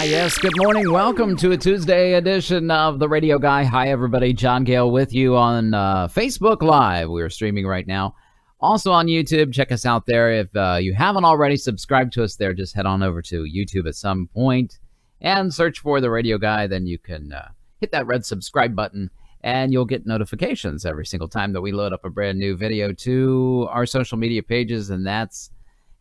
Yes, good morning. Welcome to a Tuesday edition of The Radio Guy. Hi, everybody. John Gale with you on Facebook Live. We're streaming right now. Also on YouTube. Check us out there. If you haven't already subscribed to us there, just head on over to YouTube at some point and search for The Radio Guy. Then you can hit that red subscribe button, and you'll get notifications every single time that we load up a brand new video to our social media pages, and that's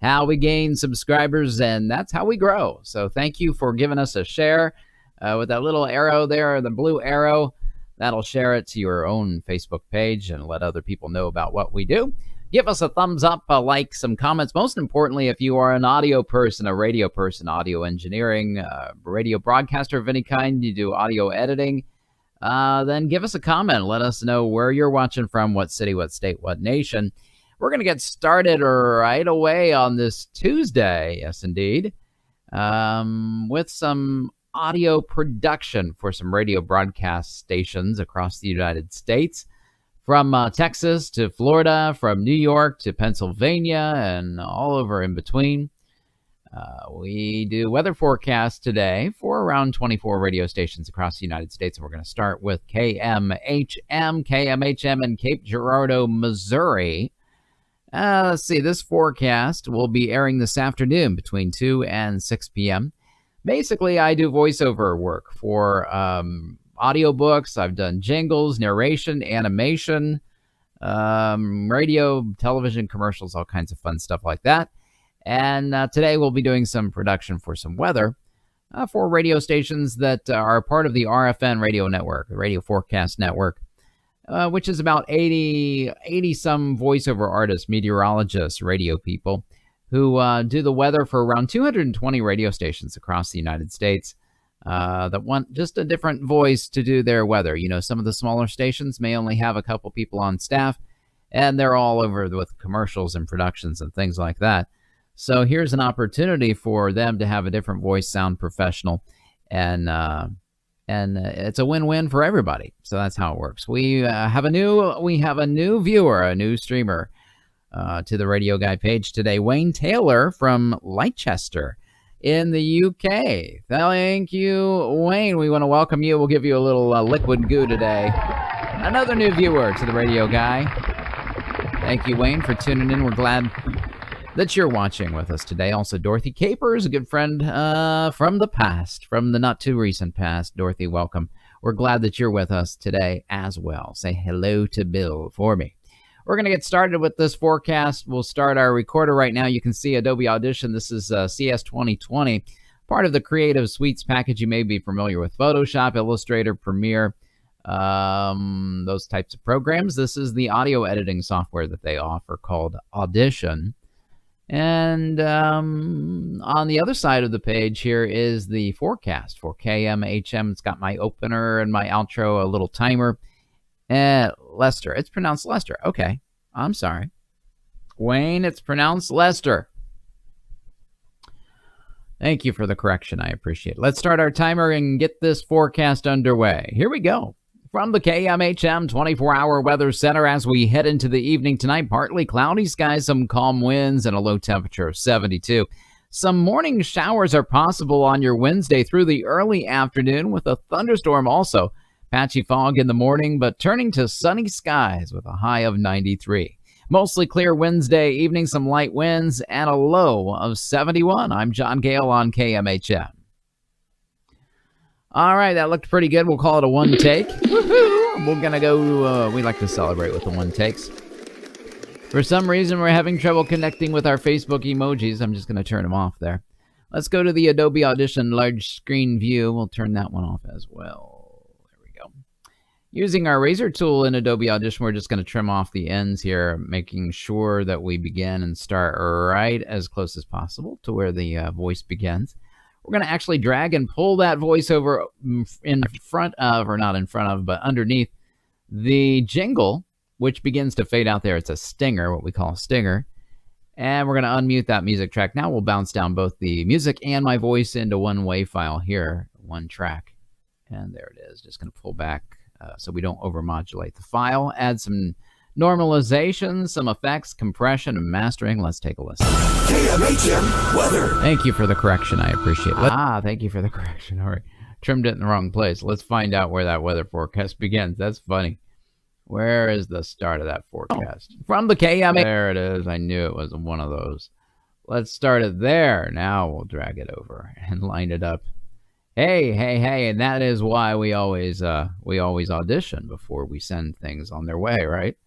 how we gain subscribers, and that's how we grow. So thank you for giving us a share with that little arrow there, the blue arrow. That'll share it to your own Facebook page and let other people know about what we do. Give us a thumbs up, a like, some comments. Most importantly, if you are an audio person, a radio person, audio engineering, radio broadcaster of any kind, you do audio editing, then give us a comment. Let us know where you're watching from, what city, what state, what nation. We're going to get started right away on this Tuesday, yes, indeed, with some audio production for some radio broadcast stations across the United States, from Texas to Florida, from New York to Pennsylvania, and all over in between. We do weather forecasts today for around 24 radio stations across the United States. And we're going to start with KMHM in Cape Girardeau, Missouri. Let's see, this forecast will be airing this afternoon between 2 and 6 p.m. Basically, I do voiceover work for audiobooks. I've done jingles, narration, animation, radio, television commercials, all kinds of fun stuff like that. And today we'll be doing some production for some weather for radio stations that are part of the RFN radio network, the Radio Forecast Network, which is about 80-some voiceover artists, meteorologists, radio people who do the weather for around 220 radio stations across the United States that want just a different voice to do their weather. You know, some of the smaller stations may only have a couple people on staff, and they're all over with commercials and productions and things like that. So here's an opportunity for them to have a different voice, sound professional, and it's a win-win for everybody. So that's how it works. We have a new viewer, a new streamer to the Radio Guy page today. Wayne Taylor from Leicester in the UK. Thank you, Wayne. We want to welcome you. We'll give you a little liquid goo today. Another new viewer to the Radio Guy. Thank you, Wayne, for tuning in. We're glad that you're watching with us today. Also, Dorothy Capers, a good friend from the past, from the not too recent past. Dorothy, welcome. We're glad that you're with us today as well. Say hello to Bill for me. We're going to get started with this forecast. We'll start our recorder right now. You can see Adobe Audition. This is CS 2020, part of the Creative Suites package. You may be familiar with Photoshop, Illustrator, Premiere, those types of programs. This is the audio editing software that they offer called Audition. And on the other side of the page here is the forecast for KMHM. It's got my opener and my outro, a little timer. Leicester. It's pronounced Leicester. Okay. I'm sorry. Wayne, it's pronounced Leicester. Thank you for the correction. I appreciate it. Let's start our timer and get this forecast underway. Here we go. From the KMHM 24-hour weather center, as we head into the evening tonight, partly cloudy skies, some calm winds, and a low temperature of 72. Some morning showers are possible on your Wednesday through the early afternoon, with a thunderstorm also. Patchy fog in the morning, but turning to sunny skies with a high of 93. Mostly clear Wednesday evening, some light winds, and a low of 71. I'm John Gale on KMHM. All right, that looked pretty good. We'll call it a one take. Woohoo! We're going to go, we like to celebrate with the one takes. For some reason, we're having trouble connecting with our Facebook emojis. I'm just going to turn them off there. Let's go to the Adobe Audition large screen view. We'll turn that one off as well. There we go. Using our razor tool in Adobe Audition, we're just going to trim off the ends here, making sure that we begin and start right as close as possible to where the voice begins. We're going to actually drag and pull that voiceover in front of, or not in front of, but underneath the jingle, which begins to fade out there. It's a stinger, what we call a stinger. And we're going to unmute that music track. Now we'll bounce down both the music and my voice into one WAV file here, one track. And there it is. Just going to pull back so we don't overmodulate the file. Add some normalization, some effects, compression, and mastering. Let's take a listen. KMHM weather. Thank you for the correction. I appreciate it. Thank you for the correction. All right. Trimmed it in the wrong place. Let's find out where that weather forecast begins. That's funny. Where is the start of that forecast? From the KMHM. There it is. I knew it was one of those. Let's start it there. Now we'll drag it over and line it up. Hey, and that is why we always audition before we send things on their way, right?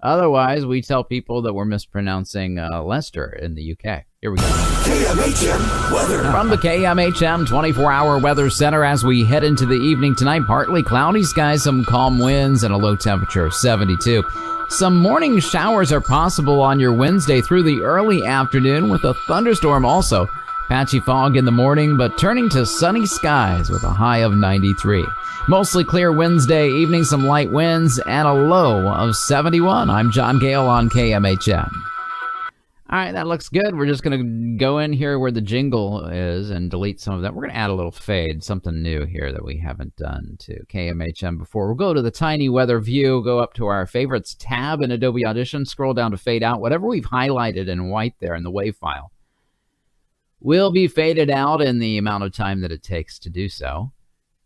Otherwise, we tell people that we're mispronouncing Leicester in the UK. Here we go. KMHM weather. From the KMHM 24-hour weather center as we head into the evening tonight, partly cloudy skies, some calm winds, and a low temperature of 72. Some morning showers are possible on your Wednesday through the early afternoon with a thunderstorm also. Patchy fog in the morning, but turning to sunny skies with a high of 93. Mostly clear Wednesday evening, some light winds, and a low of 71. I'm John Gale on KMHM. All right, that looks good. We're just going to go in here where the jingle is and delete some of that. We're going to add a little fade, something new here that we haven't done to KMHM before. We'll go to the tiny weather view, go up to our favorites tab in Adobe Audition, scroll down to fade out. Whatever we've highlighted in white there in the WAV file will be faded out in the amount of time that it takes to do so.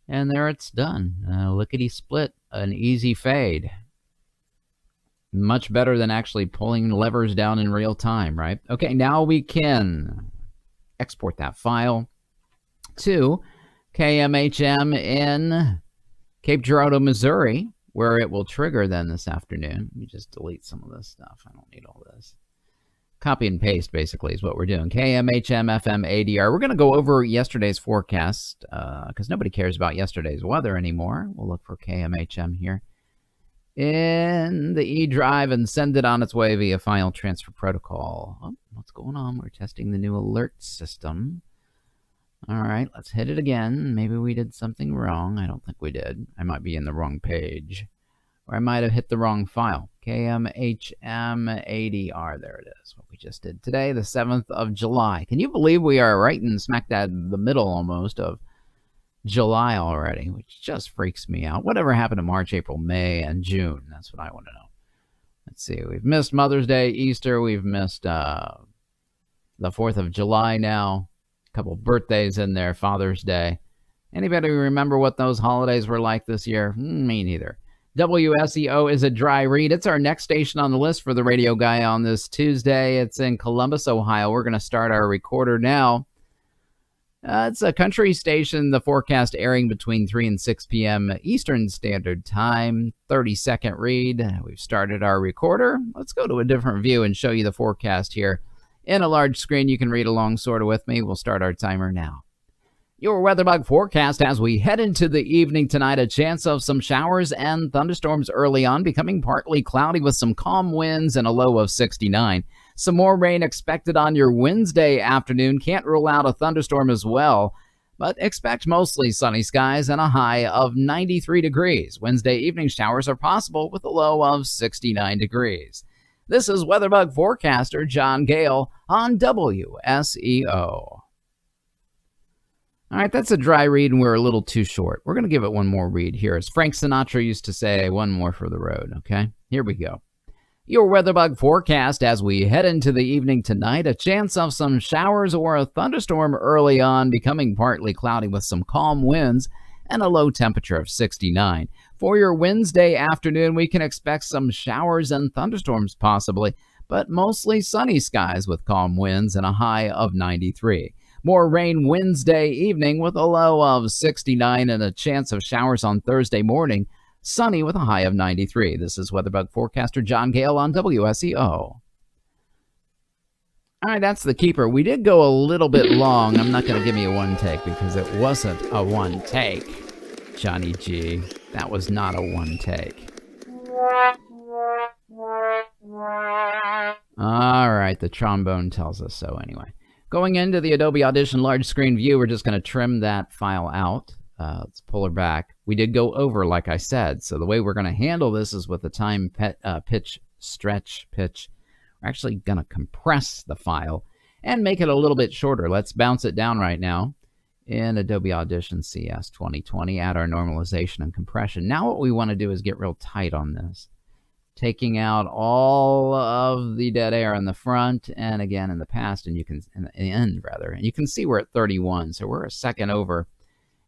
And there it's done. Lickety split, an easy fade. Much better than actually pulling levers down in real time, right? Okay, now we can export that file to KMHM in Cape Girardeau, Missouri, where it will trigger then this afternoon. Let me just delete some of this stuff. I don't need all this. Copy and paste, basically, is what we're doing. KMHM FM ADR. We're going to go over yesterday's forecast because nobody cares about yesterday's weather anymore. We'll look for KMHM here in the E drive and send it on its way via file transfer protocol. Oh, what's going on? We're testing the new alert system. All right, let's hit it again. Maybe we did something wrong. I don't think we did. I might be in the wrong page. Or I might have hit the wrong file. KMHM ADR. There it is. What we just did today, the 7th of July. Can you believe we are right in smack dab the middle almost of July already, which just freaks me out. Whatever happened to March, April, May, and June? That's what I want to know. Let's see. We've missed Mother's Day, Easter. We've missed the 4th of July now. A couple birthdays in there, Father's Day. Anybody remember what those holidays were like this year? Me neither. WSEO is a dry read. It's our next station on the list for the radio guy on this Tuesday. It's in Columbus, Ohio. We're going to start our recorder now. It's a country station, the forecast airing between 3 and 6 p.m. Eastern Standard Time. 30-second read. We've started our recorder. Let's go to a different view and show you the forecast here. In a large screen, you can read along sort of with me. We'll start our timer now. Your WeatherBug forecast as we head into the evening tonight. A chance of some showers and thunderstorms early on, becoming partly cloudy with some calm winds and a low of 69. Some more rain expected on your Wednesday afternoon. Can't rule out a thunderstorm as well, but expect mostly sunny skies and a high of 93 degrees. Wednesday evening showers are possible with a low of 69 degrees. This is WeatherBug forecaster John Gale on WSEO. All right, that's a dry read, and we're a little too short. We're going to give it one more read here. As Frank Sinatra used to say, one more for the road, okay? Here we go. Your WeatherBug forecast as we head into the evening tonight. A chance of some showers or a thunderstorm early on, becoming partly cloudy with some calm winds and a low temperature of 69. For your Wednesday afternoon, we can expect some showers and thunderstorms possibly, but mostly sunny skies with calm winds and a high of 93. More rain Wednesday evening with a low of 69 and a chance of showers on Thursday morning. Sunny with a high of 93. This is WeatherBug forecaster John Gale on WSEO. All right, that's the keeper. We did go a little bit long. I'm not going to give you a one take because it wasn't a one take, Johnny G. That was not a one take. All right, the trombone tells us so anyway. Going into the Adobe Audition large screen view, we're just going to trim that file out. Let's pull her back. We did go over, like I said, so the way we're going to handle this is with the time pitch, stretch, pitch. We're actually going to compress the file and make it a little bit shorter. Let's bounce it down right now in Adobe Audition CS 2020, add our normalization and compression. Now what we want to do is get real tight on this taking out all of the dead air in the front and again in the past, and you can in the end rather, and you can see we're at 31, so we're a second over,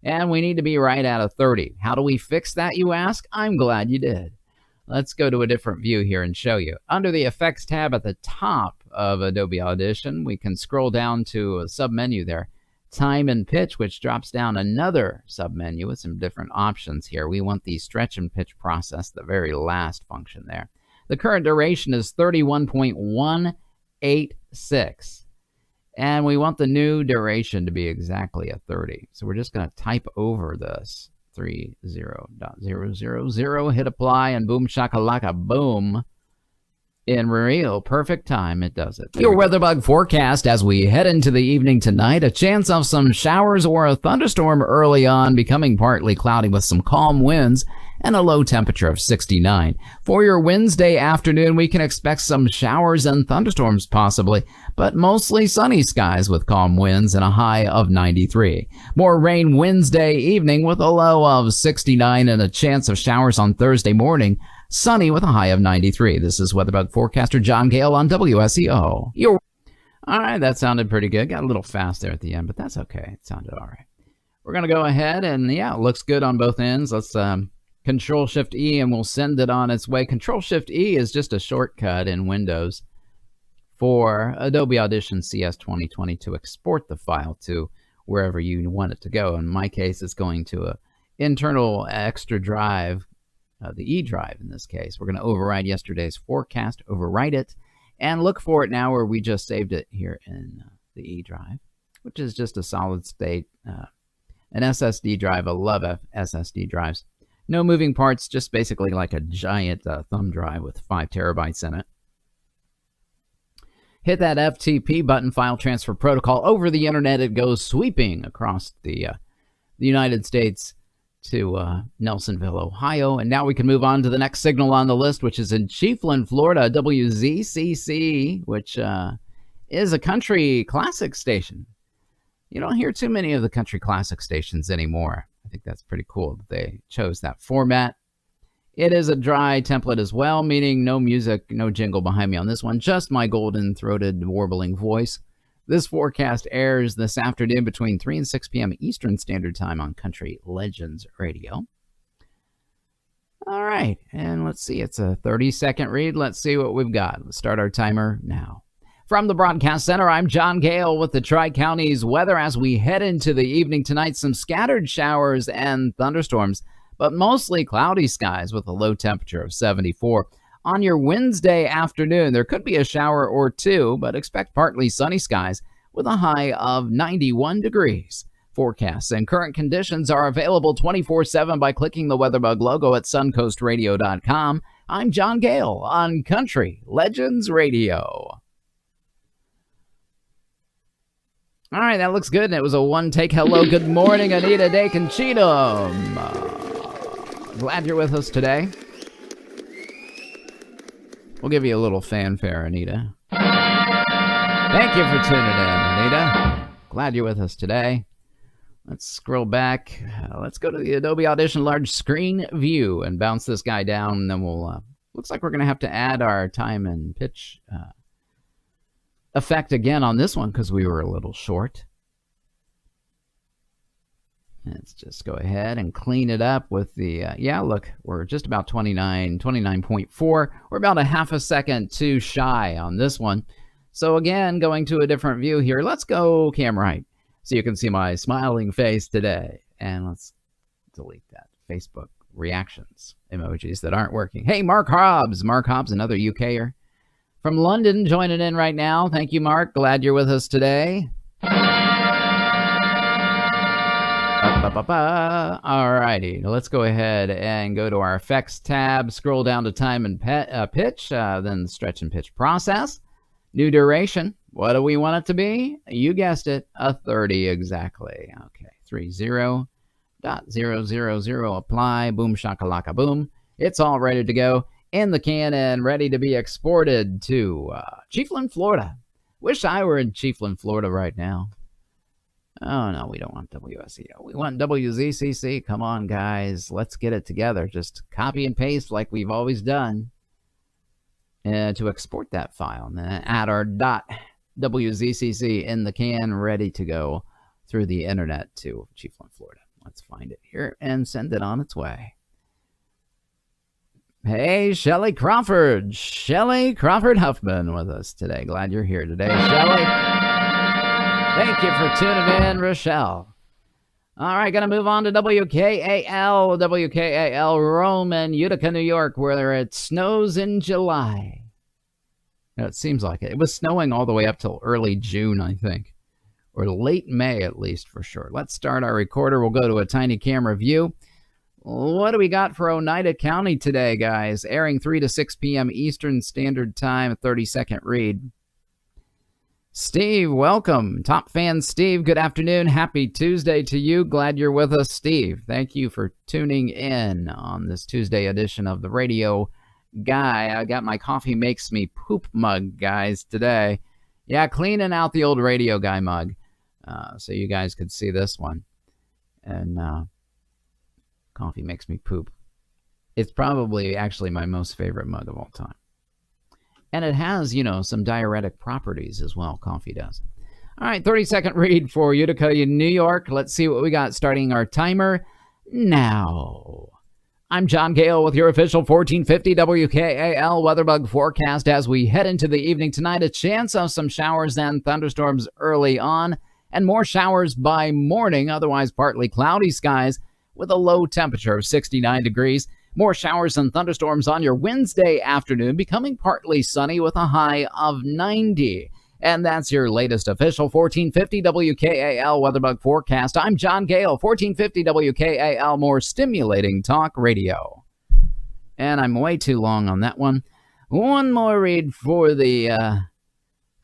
and we need to be right at a 30. How do we fix that, you ask? I'm glad you did. Let's go to a different view here and show you. Under the Effects tab at the top of Adobe Audition, we can scroll down to a submenu there, Time and Pitch, which drops down another submenu with some different options here. We want the Stretch and Pitch Process, the very last function there. The current duration is 31.186. And we want the new duration to be exactly a 30. So we're just going to type over this. 30.000, hit apply, and boom shakalaka boom. In real perfect time, it does it. Your WeatherBug forecast as we head into the evening tonight. A chance of some showers or a thunderstorm early on, becoming partly cloudy with some calm winds and a low temperature of 69. For your Wednesday afternoon, we can expect some showers and thunderstorms possibly, but mostly sunny skies with calm winds and a high of 93. More rain Wednesday evening with a low of 69 and a chance of showers on Thursday morning. Sunny with a high of 93. This is WeatherBug forecaster John Gale on WSEO. All right, that sounded pretty good. Got a little fast there at the end, but that's okay. It sounded all right. We're going to go ahead and, yeah, it looks good on both ends. Let's Control-Shift-E, and we'll send it on its way. Control-Shift-E is just a shortcut in Windows for Adobe Audition CS 2020 to export the file to wherever you want it to go. In my case, it's going to an internal extra drive, the E drive in this case. We're going to override yesterday's forecast, overwrite it, and look for it now where we just saved it here in the E drive, which is just a solid state, an SSD drive. I love SSD drives. No moving parts, just basically like a giant thumb drive with 5 terabytes in it. Hit that FTP button, File Transfer Protocol. Over the internet, it goes sweeping across the United States to Nelsonville, Ohio. And now we can move on to the next signal on the list, which is in Chiefland, Florida, WZCC, which is a country classic station. You don't hear too many of the country classic stations anymore. I think that's pretty cool that they chose that format. It is a dry template as well, meaning no music, no jingle behind me on this one, just my golden-throated, warbling voice. This forecast airs this afternoon between 3 and 6 p.m. Eastern Standard Time on Country Legends Radio. All right, and let's see. It's a 30-second read. Let's see what we've got. Let's start our timer now. From the Broadcast Center, I'm John Gale with the Tri-Counties weather as we head into the evening tonight. Some scattered showers and thunderstorms, but mostly cloudy skies with a low temperature of 74. On your Wednesday afternoon, there could be a shower or two, but expect partly sunny skies with a high of 91 degrees. Forecasts and current conditions are available 24/7 by clicking the WeatherBug logo at suncoastradio.com. I'm John Gale on Country Legends Radio. All right, that looks good. And it was a one-take. Hello, good morning, Anita Dakin Cheatham. Glad you're with us today. We'll give you a little fanfare, Anita. Thank you for tuning in, Anita. Glad you're with us today. Let's scroll back. Let's go to the Adobe Audition large screen view and bounce this guy down, and then we'll... looks like we're going to have to add our time and pitch effect again on this one because we were a little short. Let's just go ahead and clean it up with the, yeah, look, we're just about 29.4. We're about a half a second too shy on this one. So again, going to a different view here. Let's go cam right so you can see my smiling face today. And let's delete that Facebook reactions emojis that aren't working. Hey, Mark Hobbs. Mark Hobbs, another UKer from London, joining in right now. Thank you, Mark. Glad you're with us today. All righty, let's go ahead and go to our effects tab, scroll down to time and pitch, then stretch and pitch process. New duration, what do we want it to be? You guessed it, a 30 exactly. Okay, 30.000, apply, boom shakalaka boom. It's all ready to go in the can and ready to be exported to Chiefland, Florida. Wish I were in Chiefland, Florida right now. Oh, no, we don't want WSEO. We want WZCC. Come on, guys. Let's get it together. Just copy and paste like we've always done. to export that file, and then add our .wzcc in the can, ready to go through the internet to Chiefland, Florida. Let's find it here and send it on its way. Hey, Shelly Crawford. Shelly Crawford Huffman with us today. Glad you're here today, Shelly. Thank you for tuning in, Rochelle. All right, going to move on to WKAL, Rome and Utica, New York, where it snows in July. It seems like it. It was snowing all the way up till early June, I think, or late May at least for sure. Let's start our recorder. We'll go to a tiny camera view. What do we got for Oneida County today, guys? Airing 3 to 6 p.m. Eastern Standard Time, a 30-second read. Steve, welcome. Top fan Steve, good afternoon. Happy Tuesday to you. Glad you're with us, Steve. Thank you for tuning in on this Tuesday edition of the Radio Guy. I got my coffee makes me poop mug, guys, today. Yeah, cleaning out the old Radio Guy mug so you guys could see this one. And coffee makes me poop. It's probably actually my most favorite mug of all time. And it has, you know, some diuretic properties as well. Coffee does. All right, 30-second read for Utica, New York. Let's see what we got starting our timer now. I'm John Gale with your official 1450 WKAL weatherbug forecast as we head into the evening tonight. A chance of some showers and thunderstorms early on, and more showers by morning. Otherwise, partly cloudy skies with a low temperature of 69 degrees. More showers and thunderstorms on your Wednesday afternoon, becoming partly sunny with a high of 90. And that's your latest official 1450 WKAL weatherbug forecast. I'm John Gale, 1450 WKAL, more stimulating talk radio. And I'm way too long on that one. One more read for the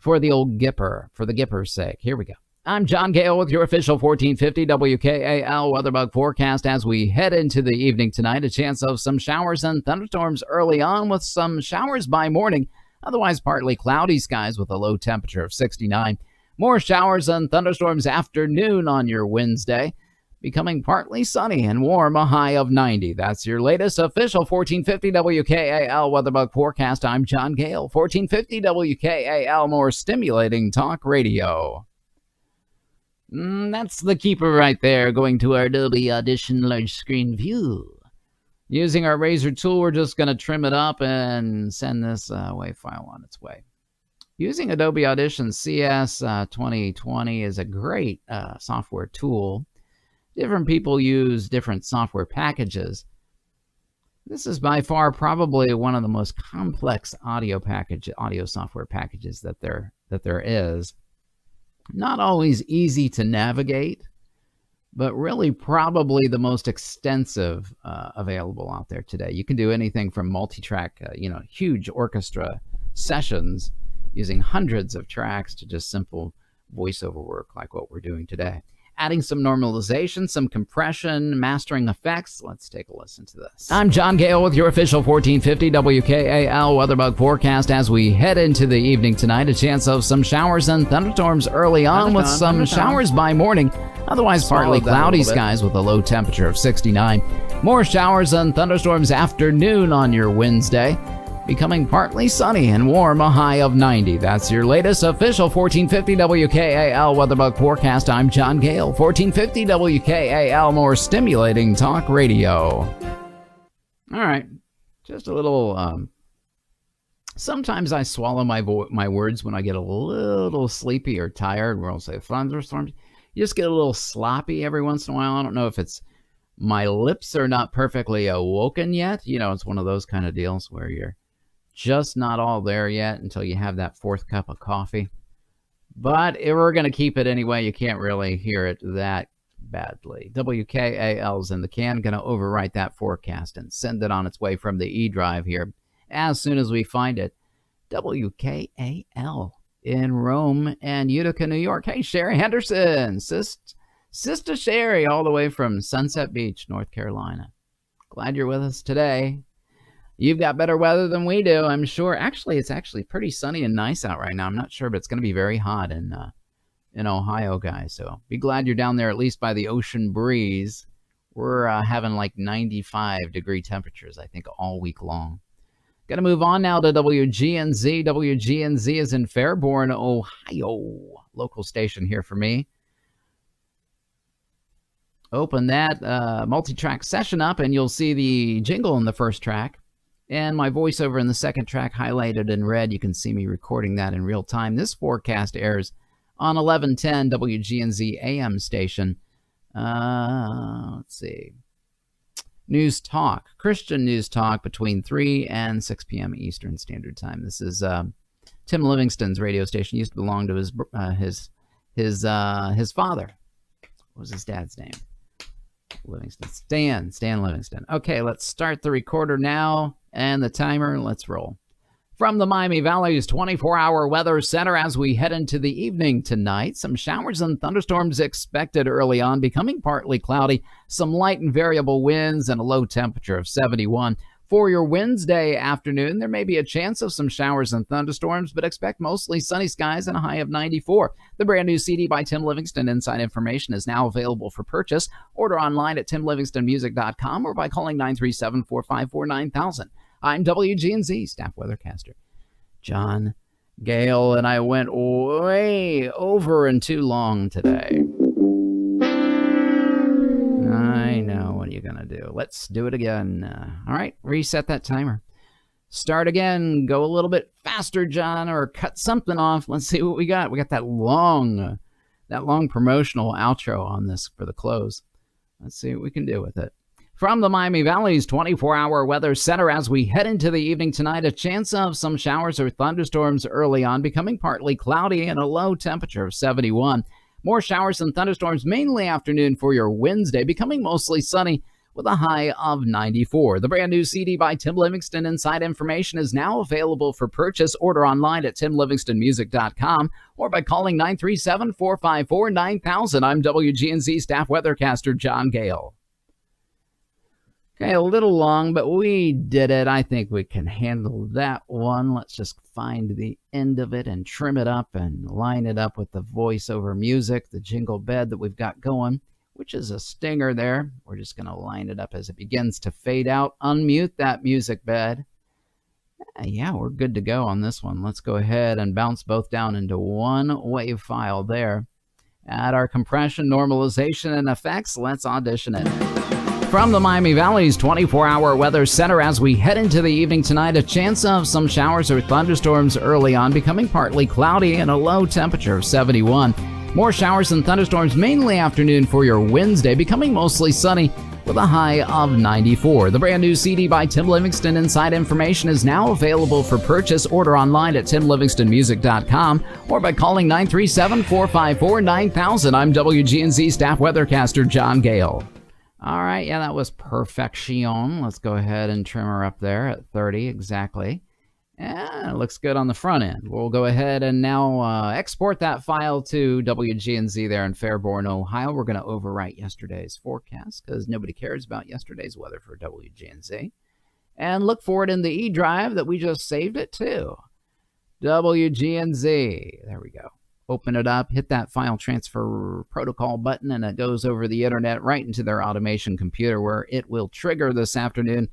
old Gipper, for the Gipper's sake. Here we go. I'm John Gale with your official 1450 WKAL weatherbug forecast as we head into the evening tonight. A chance of some showers and thunderstorms early on with some showers by morning. Otherwise, partly cloudy skies with a low temperature of 69. More showers and thunderstorms afternoon on your Wednesday. Becoming partly sunny and warm, a high of 90. That's your latest official 1450 WKAL weatherbug forecast. I'm John Gale, 1450 WKAL, more stimulating talk radio. That's the keeper right there, going to our Adobe Audition large screen view. Using our razor tool, we're just going to trim it up and send this WAV file on its way. Using Adobe Audition CS 2020 is a great software tool. Different people use different software packages. This is by far probably one of the most complex audio software packages that there is. Not always easy to navigate, but really probably the most extensive available out there today. You can do anything from multi-track, huge orchestra sessions using hundreds of tracks to just simple voiceover work like what we're doing today. Adding some normalization, some compression, mastering effects. Let's take a listen to this. I'm John Gale with your official 1450 WKAL weatherbug forecast as we head into the evening tonight. A chance of some showers and thunderstorms early on with some showers by morning. Otherwise, partly cloudy skies with a low temperature of 69. More showers and thunderstorms afternoon on your Wednesday. Becoming partly sunny and warm, a high of 90. That's your latest official 1450 WKAL weatherbug forecast. I'm John Gale, 1450 WKAL, more stimulating talk radio. All right, just a little. Sometimes I swallow my words when I get a little sleepy or tired. Where I'll say thunderstorms. You just get a little sloppy every once in a while. I don't know if it's my lips are not perfectly awoken yet. You know, it's one of those kind of deals where you're just not all there yet until you have that fourth cup of coffee. But if we're going to keep it anyway, you can't really hear it that badly. WKAL's in the can. Going to overwrite that forecast and send it on its way from the E drive here as soon as we find it. WKAL in Rome and Utica, New York. Hey, Sherry Henderson. Sister Sherry, all the way from Sunset Beach, North Carolina. Glad you're with us today. You've got better weather than we do, I'm sure. Actually, it's actually pretty sunny and nice out right now. I'm not sure, but it's going to be very hot in Ohio, guys. So be glad you're down there at least by the ocean breeze. We're having like 95-degree temperatures, I think, all week long. Going to move on now to WGNZ. WGNZ is in Fairborn, Ohio. Local station here for me. Open that multi-track session up, and you'll see the jingle in the first track and my voiceover in the second track highlighted in red. You can see me recording that in real time. This forecast airs on 1110 WGNZ AM station. Let's see. News Talk, Christian News Talk between 3 and 6 p.m. Eastern Standard Time. This is Tim Livingston's radio station. Used to belong to his father. What was his dad's name? Livingston. Stan Livingston. Okay, let's start the recorder now and the timer. Let's roll. From the Miami Valley's 24-hour weather center as we head into the evening tonight, some showers and thunderstorms expected early on, becoming partly cloudy, some light and variable winds, and a low temperature of 71. For your Wednesday afternoon, there may be a chance of some showers and thunderstorms, but expect mostly sunny skies and a high of 94. The brand new CD by Tim Livingston, Inside Information, is now available for purchase. Order online at timlivingstonmusic.com or by calling 937-454-9000. I'm WGNZ staff weathercaster John Gale, and I went way over and too long today. I know. What are you going to do? Let's do it again. All right, reset that timer. Start again. Go a little bit faster, John, or cut something off. Let's see what we got. We got that long promotional outro on this for the close. Let's see what we can do with it. From the Miami Valley's 24-hour weather center as we head into the evening tonight, a chance of some showers or thunderstorms early on, becoming partly cloudy and a low temperature of 71. More showers and thunderstorms mainly afternoon for your Wednesday, becoming mostly sunny with a high of 94. The brand new CD by Tim Livingston, Inside Information, is now available for purchase. Order online at timlivingstonmusic.com or by calling 937-454-9000. I'm WGNZ staff weathercaster John Gale. Okay, a little long, but we did it. I think we can handle that one. Let's just find the end of it and trim it up and line it up with the voiceover music, the jingle bed that we've got going, which is a stinger there. We're just going to line it up as it begins to fade out. Unmute that music bed. Yeah, we're good to go on this one. Let's go ahead and bounce both down into one wave file there. Add our compression, normalization, and effects. Let's audition it. From the Miami Valley's 24-hour weather center as we head into the evening tonight, a chance of some showers or thunderstorms early on, becoming partly cloudy and a low temperature of 71. More showers and thunderstorms mainly afternoon for your Wednesday, becoming mostly sunny with a high of 94. The brand new CD by Tim Livingston, Inside Information, is now available for purchase. Order online at timlivingstonmusic.com or by calling 937-454-9000. I'm WGNZ staff weathercaster John Gale. All right, yeah, that was perfection. Let's go ahead and trim her up there at 30 exactly. Yeah, it looks good on the front end. We'll go ahead and now export that file to WGNZ there in Fairborn, Ohio. We're going to overwrite yesterday's forecast because nobody cares about yesterday's weather for WGNZ. And look for it in the E drive that we just saved it to. WGNZ. There we go. Open it up, hit that file transfer protocol button, and it goes over the internet right into their automation computer where it will trigger this afternoon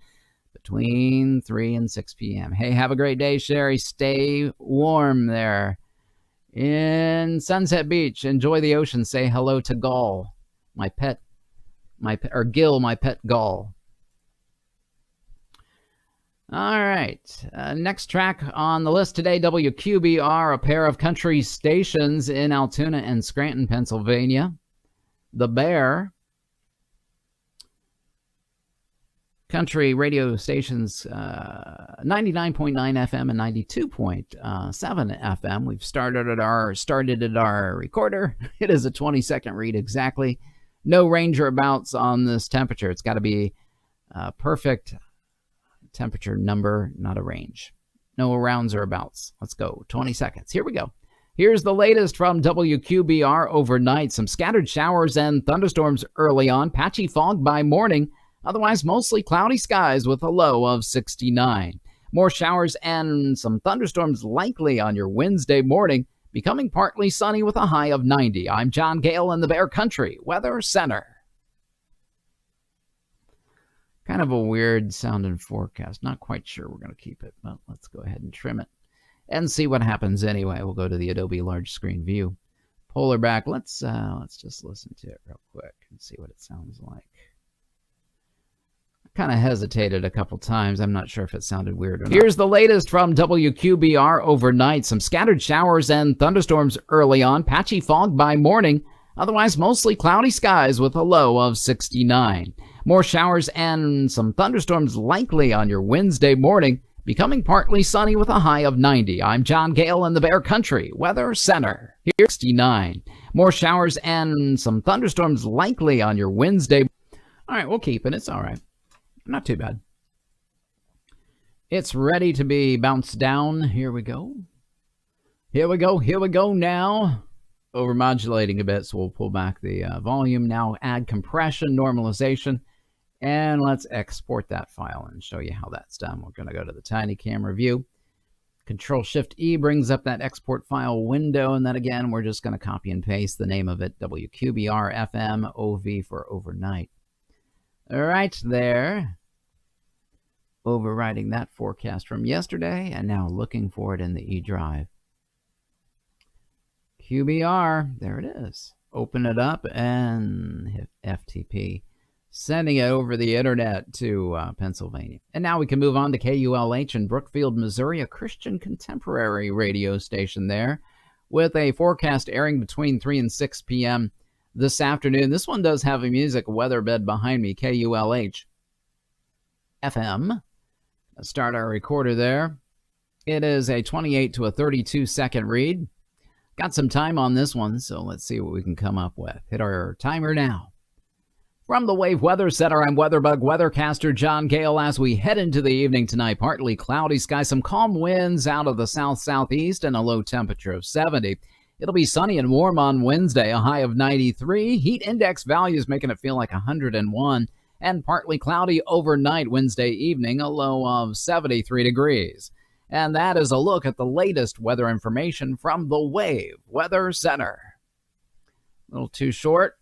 between 3 and 6 p.m. Hey, have a great day, Sherry. Stay warm there in Sunset Beach. Enjoy the ocean. Say hello to Gale, Gil, my pet Gale. All right, next track on the list today, WQBR, a pair of country stations in Altoona and Scranton, Pennsylvania. The Bear, country radio stations, 99.9 FM and 92.7 FM. We've started at our recorder. It is a 20-second read exactly. No range or abouts on this temperature. It's got to be perfect temperature number, not a range. No arounds or abouts. Let's go. 20 seconds. Here we go. Here's the latest from WQBR overnight. Some scattered showers and thunderstorms early on. Patchy fog by morning. Otherwise, mostly cloudy skies with a low of 69. More showers and some thunderstorms likely on your Wednesday morning. Becoming partly sunny with a high of 90. I'm John Gale in the Bear Country Weather Center. Kind of a weird sounding forecast. Not quite sure we're going to keep it, but let's go ahead and trim it and see what happens anyway. We'll go to the Adobe large screen view. Polar back. Let's just listen to it real quick and see what it sounds like. I kind of hesitated a couple times. I'm not sure if it sounded weird or not. Here's the latest from WQBR overnight. Some scattered showers and thunderstorms early on. Patchy fog by morning. Otherwise, mostly cloudy skies with a low of 69. More showers and some thunderstorms likely on your Wednesday morning. Becoming partly sunny with a high of 90. I'm John Gale in the Bear Country Weather Center. Here's 69. More showers and some thunderstorms likely on your Wednesday. All right, we'll keep it. It's all right. Not too bad. It's ready to be bounced down. Here we go. Here we go. Here we go now. Overmodulating a bit, so we'll pull back the volume. Now add compression, normalization. And let's export that file and show you how that's done. We're going to go to the tiny camera view. Control-Shift-E brings up that export file window. And then again, we're just going to copy and paste the name of it, WQBR FM OV for overnight. Right there. Overwriting that forecast from yesterday and now looking for it in the E drive. QBR, there it is. Open it up and hit FTP. Sending it over the internet to Pennsylvania. And now we can move on to KULH in Brookfield, Missouri, a Christian contemporary radio station there, with a forecast airing between 3 and 6 p.m. this afternoon. This one does have a music weather bed behind me, KULH FM. Let's start our recorder there. It is a 28 to a 32 second read. Got some time on this one, so let's see what we can come up with. Hit our timer now. From the Wave Weather Center, I'm WeatherBug weathercaster John Gale. As we head into the evening tonight, partly cloudy skies, some calm winds out of the south-southeast, and a low temperature of 70. It'll be sunny and warm on Wednesday, a high of 93. Heat index values making it feel like 101. And partly cloudy overnight Wednesday evening, a low of 73 degrees. And that is a look at the latest weather information from the Wave Weather Center. A little too short.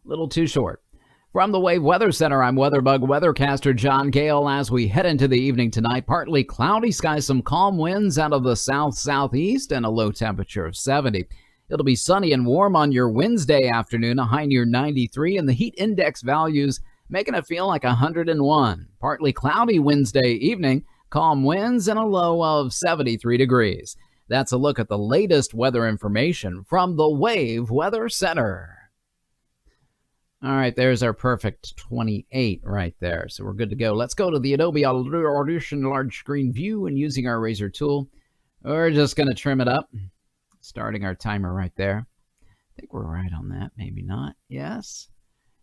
Little too short. From the Wave Weather Center, I'm WeatherBug weathercaster John Gale. As we head into the evening tonight, partly cloudy skies, some calm winds out of the south-southeast, and a low temperature of 70. It'll be sunny and warm on your Wednesday afternoon, a high near 93, and the heat index values making it feel like 101. Partly cloudy Wednesday evening, calm winds, and a low of 73 degrees. That's a look at the latest weather information from the Wave Weather Center. All right, there's our perfect 28 right there. So we're good to go. Let's go to the Adobe Audition large screen view, and using our razor tool, we're just going to trim it up. Starting our timer right there. I think we're right on that. Maybe not. Yes.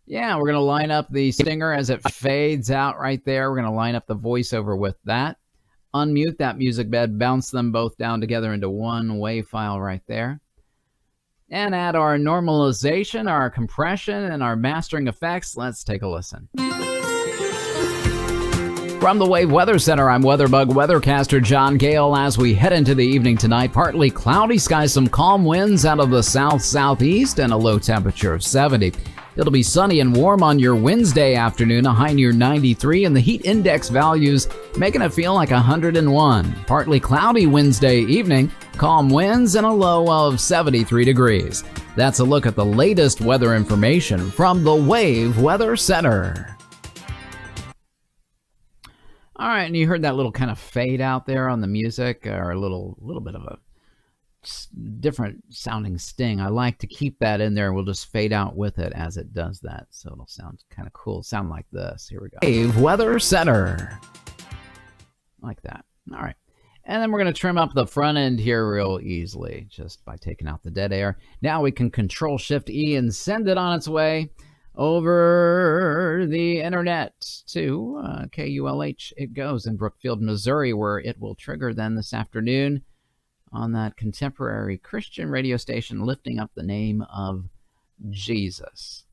Yeah, we're going to line up the stinger as it fades out right there. We're going to line up the voiceover with that. Unmute that music bed, bounce them both down together into one WAV file right there. And add our normalization, our compression, and our mastering effects. Let's take a listen. From the Wave Weather Center, I'm WeatherBug weathercaster John Gale. As we head into the evening tonight, partly cloudy skies, some calm winds out of the south-southeast, and a low temperature of 70. It'll be sunny and warm on your Wednesday afternoon, a high near 93, and the heat index values making it feel like 101. Partly cloudy Wednesday evening, calm winds, and a low of 73 degrees. That's a look at the latest weather information from the Wave Weather Center. All right, and you heard that little kind of fade out there on the music, or a little bit of a different sounding sting. I like to keep that in there. We'll just fade out with it as it does that, so it'll sound kind of cool. Sound like this. Here we go. Wave Weather Center. Like that. All right. And then we're going to trim up the front end here real easily, just by taking out the dead air. Now we can Control-Shift-E and send it on its way over the internet to KULH. It goes in Brookfield, Missouri, where it will trigger then this afternoon on that contemporary Christian radio station, lifting up the name of Jesus.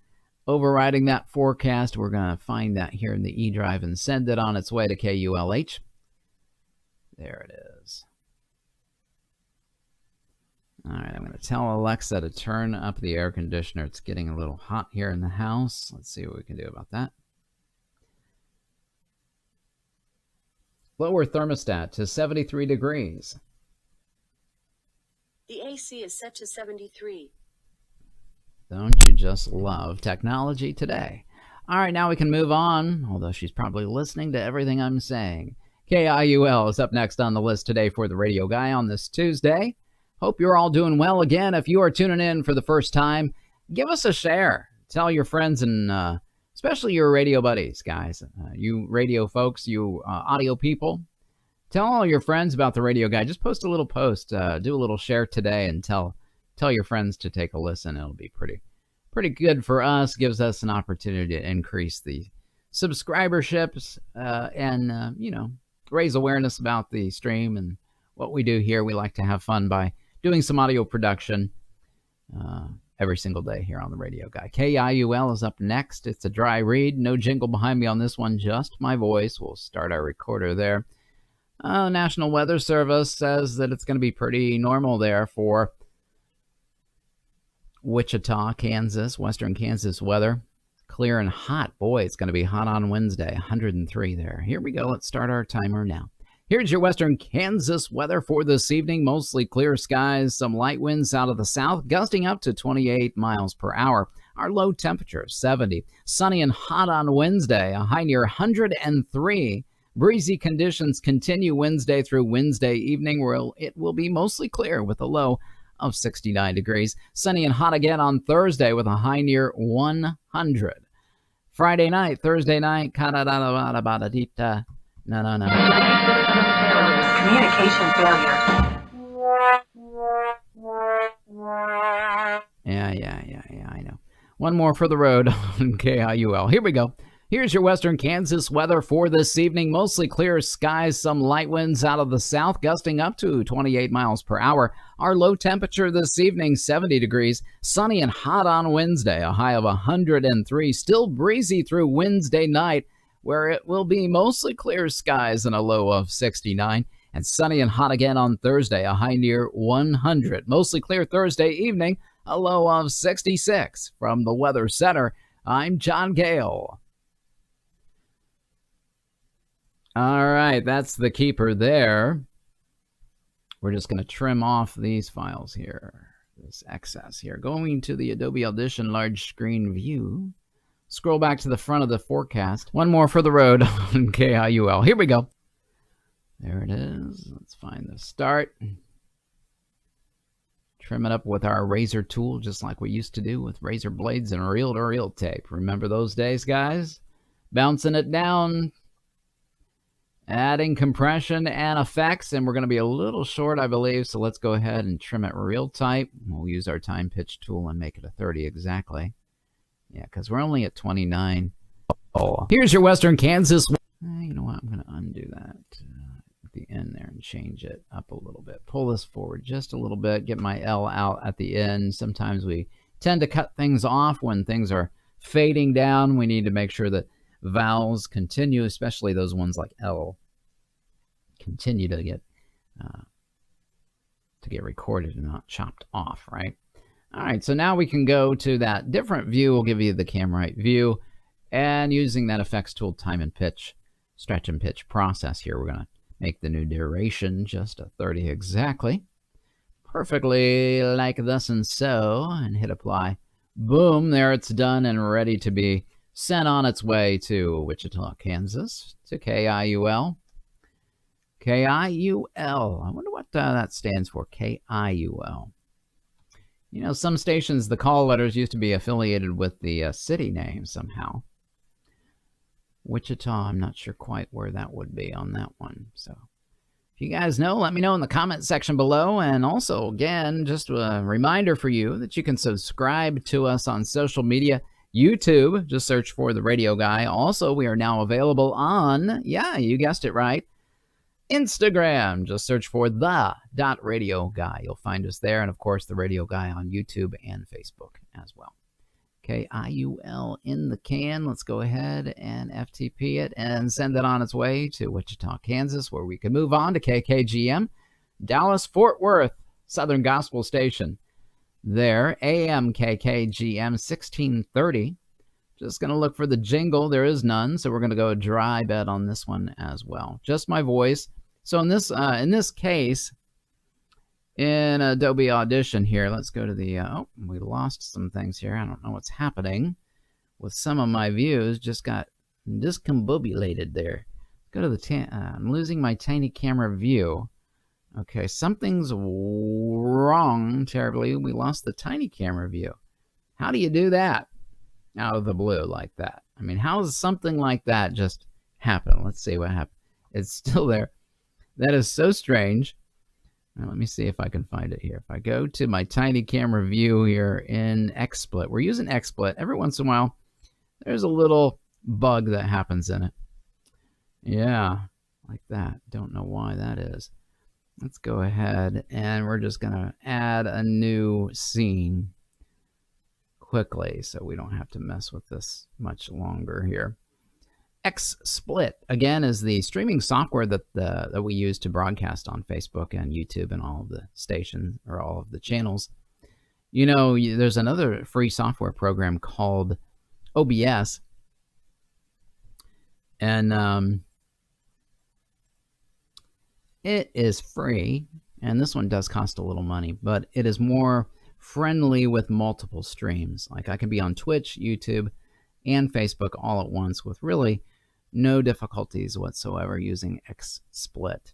Overriding that forecast, we're going to find that here in the E drive and send it on its way to KULH. There it is. All right, I'm going to tell Alexa to turn up the air conditioner. It's getting a little hot here in the house. Let's see what we can do about that. Lower thermostat to 73 degrees. The AC is set to 73. Don't you just love technology today? All right, now we can move on, although she's probably listening to everything I'm saying. KIUL is up next on the list today for the Radio Guy on this Tuesday. Hope you're all doing well. Again, if you are tuning in for the first time, give us a share. Tell your friends and especially your radio buddies, guys. You radio folks, you audio people. Tell all your friends about the Radio Guy. Just post a little post. Do a little share today and tell your friends to take a listen. It'll be pretty good for us. Gives us an opportunity to increase the subscriberships and raise awareness about the stream and what we do here. We like to have fun by doing some audio production every single day here on the Radio Guy. KIUL is up next. It's a dry read. No jingle behind me on this one, just my voice. We'll start our recorder there. National Weather Service says that it's going to be pretty normal there for Wichita, Kansas, western Kansas weather. Clear and hot. Boy, it's going to be hot on Wednesday. 103 there. Here we go. Let's start our timer now. Here's your western Kansas weather for this evening. Mostly clear skies, some light winds out of the south, gusting up to 28 miles per hour. Our low temperature, 70. Sunny and hot on Wednesday, a high near 103. Breezy conditions continue Wednesday through Wednesday evening, where it will be mostly clear with a low of 69 degrees. Sunny and hot again on Thursday with a high near 100. Thursday night, no. Communication failure. Yeah, I know. One more for the road on KIUL. Here we go. Here's your western Kansas weather for this evening. Mostly clear skies, some light winds out of the south, gusting up to 28 miles per hour. Our low temperature this evening, 70 degrees. Sunny and hot on Wednesday, a high of 103. Still breezy through Wednesday night, where it will be mostly clear skies and a low of 69. And sunny and hot again on Thursday, a high near 100. Mostly clear Thursday evening, a low of 66. From the Weather Center, I'm John Gale. All right, that's the keeper there. We're just going to trim off these files here, this excess here. Going to the Adobe Audition large screen view. Scroll back to the front of the forecast. One more for the road on KIUL. Here we go. There it is. Let's find the start. Trim it up with our razor tool, just like we used to do with razor blades and reel-to-reel tape. Remember those days, guys? Bouncing it down. Adding compression and effects, and we're going to be a little short, I believe, so let's go ahead and trim it real tight. We'll use our time pitch tool and make it a 30 exactly. Yeah, because we're only at 29. Oh. Here's your western Kansas. You know what? I'm going to undo that at the end there and change it up a little bit. Pull this forward just a little bit. Get my L out at the end. Sometimes we tend to cut things off when things are fading down. We need to make sure that vowels continue, especially those ones like L, continue to get recorded and not chopped off, right? All right, so now we can go to that different view. We'll give you the camera right view, and using that effects tool, time and pitch, stretch and pitch process here, we're going to make the new duration just a 30 exactly, perfectly like thus and so, and hit apply. Boom, there it's done and ready to be sent on its way to Wichita, Kansas, to KIUL. KIUL. I wonder what that stands for, KIUL. You know, some stations, the call letters used to be affiliated with the city name somehow. Wichita, I'm not sure quite where that would be on that one. So if you guys know, let me know in the comment section below. And also, again, just a reminder for you that you can subscribe to us on social media. YouTube, just search for The Radio Guy. Also, we are now available on, yeah, you guessed it right, Instagram. Just search for the.radio guy. You'll find us there. And, of course, The Radio Guy on YouTube and Facebook as well. KIUL in the can. Let's go ahead and FTP it and send it on its way to Wichita, Kansas, where we can move on to KKGM, Dallas-Fort Worth, Southern Gospel Station. there. AM KKGM 1630. Just going to look for the jingle. There is none, so we're going to go a dry bed on this one as well. Just my voice. So in this case, in Adobe Audition here, let's go to the, oh, we lost some things here. I don't know what's happening with some of my views. Just got discombobulated there. Go to the, I'm losing my tiny camera view. Okay, something's wrong terribly. We lost the tiny camera view. How do you do that out of the blue like that? I mean, how does something like that just happen? Let's see what happened. It's still there. That is so strange. Now, let me see if I can find it here. If I go to my tiny camera view here in XSplit, we're using XSplit. Every once in a while, there's a little bug that happens in it. Yeah, like that. Don't know why that is. Let's go ahead and we're just going to add a new scene quickly so we don't have to mess with this much longer here. XSplit, again, is the streaming software that we use to broadcast on Facebook and YouTube and all of the stations or all of the channels. You know, there's another free software program called OBS, and it is free, and this one does cost a little money, but it is more friendly with multiple streams. Like I can be on Twitch, YouTube, and Facebook all at once with really no difficulties whatsoever using XSplit.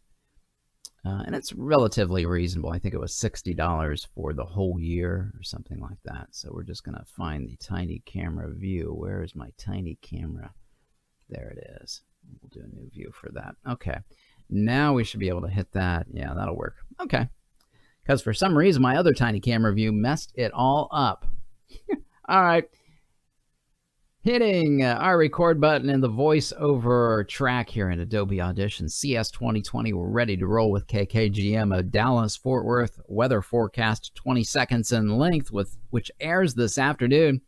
And it's relatively reasonable. I think it was $60 for the whole year or something like that. So we're just going to find the tiny camera view. Where is my tiny camera? There it is. We'll do a new view for that. Okay. Now we should be able to hit that. Yeah, that'll work. Okay. Because for some reason, my other tiny camera view messed it all up. All right. Hitting our record button in the voiceover track here in Adobe Audition CS 2020. We're ready to roll with KKGM, a Dallas-Fort Worth weather forecast, 20 seconds in length, which airs this afternoon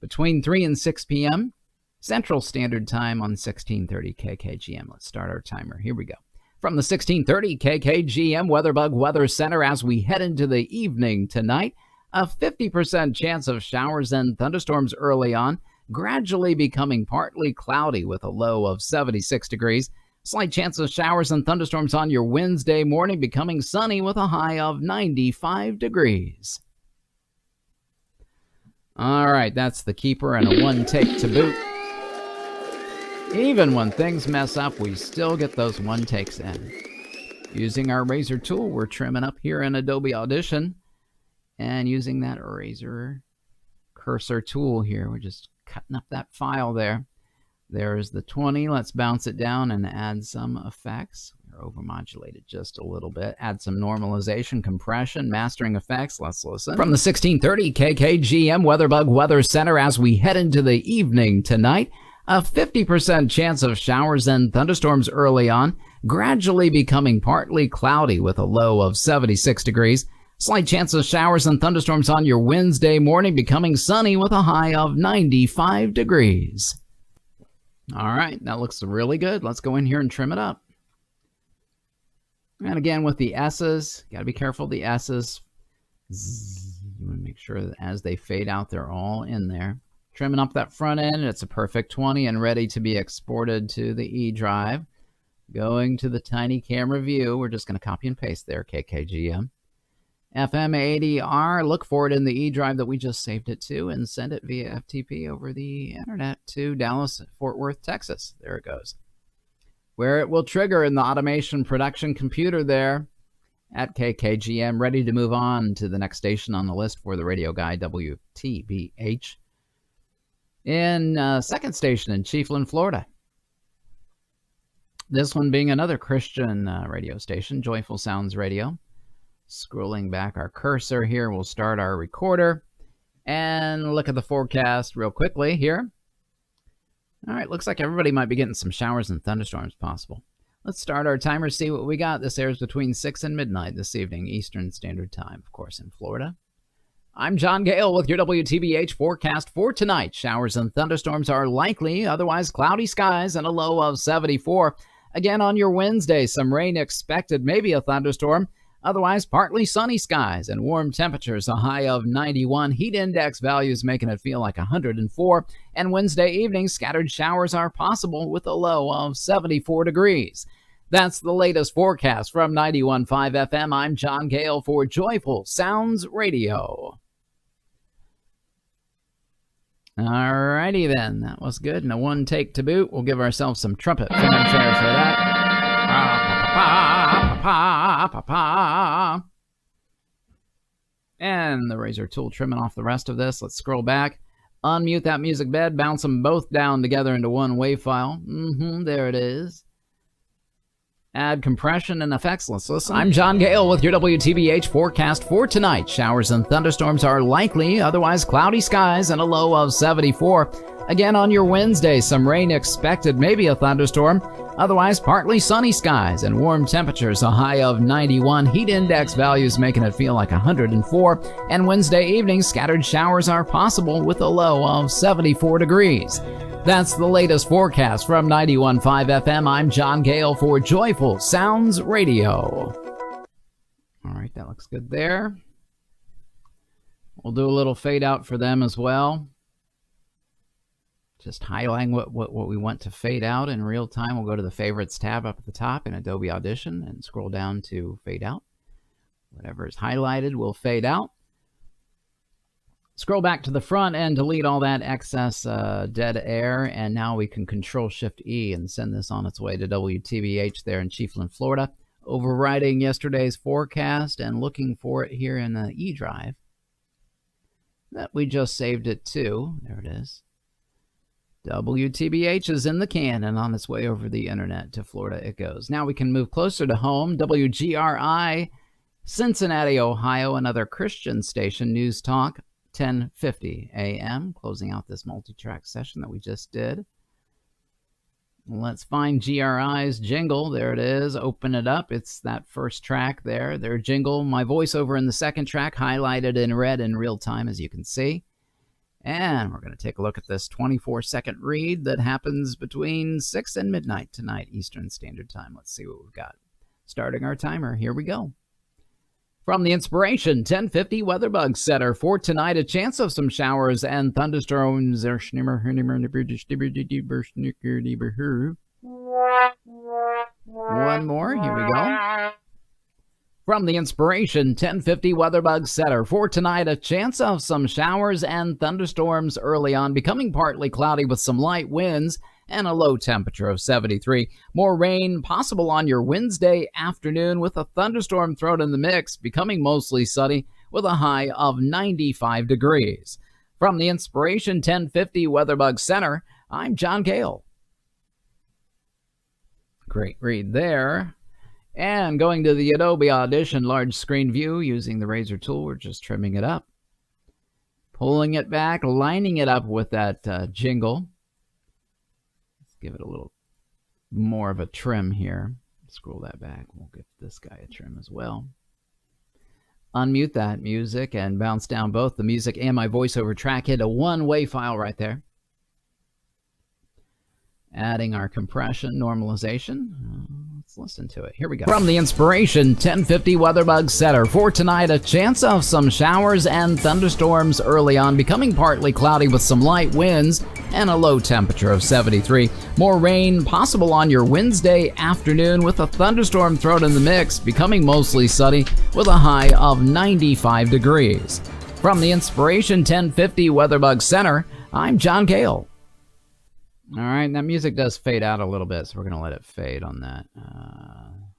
between 3 and 6 p.m. Central Standard Time on 1630 KKGM. Let's start our timer. Here we go. From the 1630 KKGM WeatherBug Weather Center, as we head into the evening tonight, a 50% chance of showers and thunderstorms early on, gradually becoming partly cloudy with a low of 76 degrees. Slight chance of showers and thunderstorms on your Wednesday morning, becoming sunny with a high of 95 degrees. All right, that's the keeper and a one take to boot. Even when things mess up, we still get those one takes in. Using our razor tool, we're trimming up here in Adobe Audition. And using that razor cursor tool here, we're just cutting up that file there. There's the 20. Let's bounce it down and add some effects. We're overmodulated just a little bit. Add some normalization, compression, mastering effects. Let's listen. From the 1630 KKGM WeatherBug Weather Center, as we head into the evening tonight, a 50% chance of showers and thunderstorms early on, gradually becoming partly cloudy with a low of 76 degrees. Slight chance of showers and thunderstorms on your Wednesday morning, becoming sunny with a high of 95 degrees. All right, that looks really good. Let's go in here and trim it up. And again, with the S's, got to be careful of the S's. You want to make sure that as they fade out, they're all in there. Trimming up that front end, it's a perfect 20 and ready to be exported to the E drive. Going to the tiny camera view, we're just going to copy and paste there, KKGM. FM80R, look for it in the E drive that we just saved it to and send it via FTP over the internet to Dallas, Fort Worth, Texas. There it goes. Where it will trigger in the automation production computer there at KKGM, ready to move on to the next station on the list for the radio guide, WTBH. In second station in Chiefland, Florida. This one being another Christian radio station, Joyful Sounds Radio. Scrolling back our cursor here, we'll start our recorder and look at the forecast real quickly here. All right, looks like everybody might be getting some showers and thunderstorms possible. Let's start our timer, see what we got. This airs between 6 and midnight this evening, Eastern Standard Time, of course, in Florida. I'm John Gale with your WTBH forecast for tonight. Showers and thunderstorms are likely, otherwise cloudy skies and a low of 74. Again, on your Wednesday, some rain expected, maybe a thunderstorm. Otherwise, partly sunny skies and warm temperatures, a high of 91. Heat index values making it feel like 104. And Wednesday evening, scattered showers are possible with a low of 74 degrees. That's the latest forecast from 91.5 FM. I'm John Gale for Joyful Sounds Radio. Alrighty then, that was good. And a one take to boot. We'll give ourselves some trumpet fanfare for that. And the razor tool trimming off the rest of this. Let's scroll back. Unmute that music bed. Bounce them both down together into one WAV file. There it is. Add compression and effects. Let's listen. I'm John Gale with your WTBH forecast for tonight. Showers and thunderstorms are likely, otherwise cloudy skies and a low of 74. Again on your Wednesday, some rain expected, maybe a thunderstorm. Otherwise, partly sunny skies and warm temperatures, a high of 91. Heat index values making it feel like 104. And Wednesday evening, scattered showers are possible with a low of 74 degrees. That's the latest forecast from 91.5 FM. I'm John Gale for Joyful Sounds Radio. All right, that looks good there. We'll do a little fade out for them as well. Just highlighting what we want to fade out in real time. We'll go to the Favorites tab up at the top in Adobe Audition and scroll down to Fade Out. Whatever is highlighted will fade out. Scroll back to the front and delete all that excess dead air. And now we can Control-Shift-E and send this on its way to WTBH there in Chiefland, Florida. Overriding yesterday's forecast and looking for it here in the E drive that we just saved it to. There it is. WTBH is in the can and on its way over the internet to Florida it goes. Now we can move closer to home. WGRI, Cincinnati, Ohio, another Christian station, News Talk, 1050 a.m. Closing out this multi-track session that we just did. Let's find GRI's jingle. There it is. Open it up. It's that first track there. Their jingle. My voiceover in the second track, highlighted in red in real time, as you can see. And we're going to take a look at this 24-second read that happens between 6 and midnight tonight, Eastern Standard Time. Let's see what we've got. Starting our timer. Here we go. From the Inspiration 1050 Weatherbug Center for tonight, a chance of some showers and thunderstorms. One more. Here we go. From the Inspiration 1050 Weatherbug Center for tonight, a chance of some showers and thunderstorms early on, becoming partly cloudy with some light winds and a low temperature of 73. More rain possible on your Wednesday afternoon with a thunderstorm thrown in the mix, becoming mostly sunny with a high of 95 degrees. From the Inspiration 1050 Weatherbug Center, I'm John Gale. Great read there. And going to the Adobe Audition large screen view using the razor tool, we're just trimming it up. Pulling it back, lining it up with that jingle. Let's give it a little more of a trim here. Scroll that back. We'll give this guy a trim as well. Unmute that music and bounce down both the music and my voiceover track. Hit a one-way file right there. Adding our compression, normalization. Let's listen to it. Here we go. From the Inspiration 1050 Weatherbug Center for tonight, a chance of some showers and thunderstorms early on, becoming partly cloudy with some light winds and a low temperature of 73. More rain possible on your Wednesday afternoon with a thunderstorm thrown in the mix, becoming mostly sunny with a high of 95 degrees. From the Inspiration 1050 Weatherbug Center, I'm John Gale. All right, that music does fade out a little bit, so we're going to let it fade on that.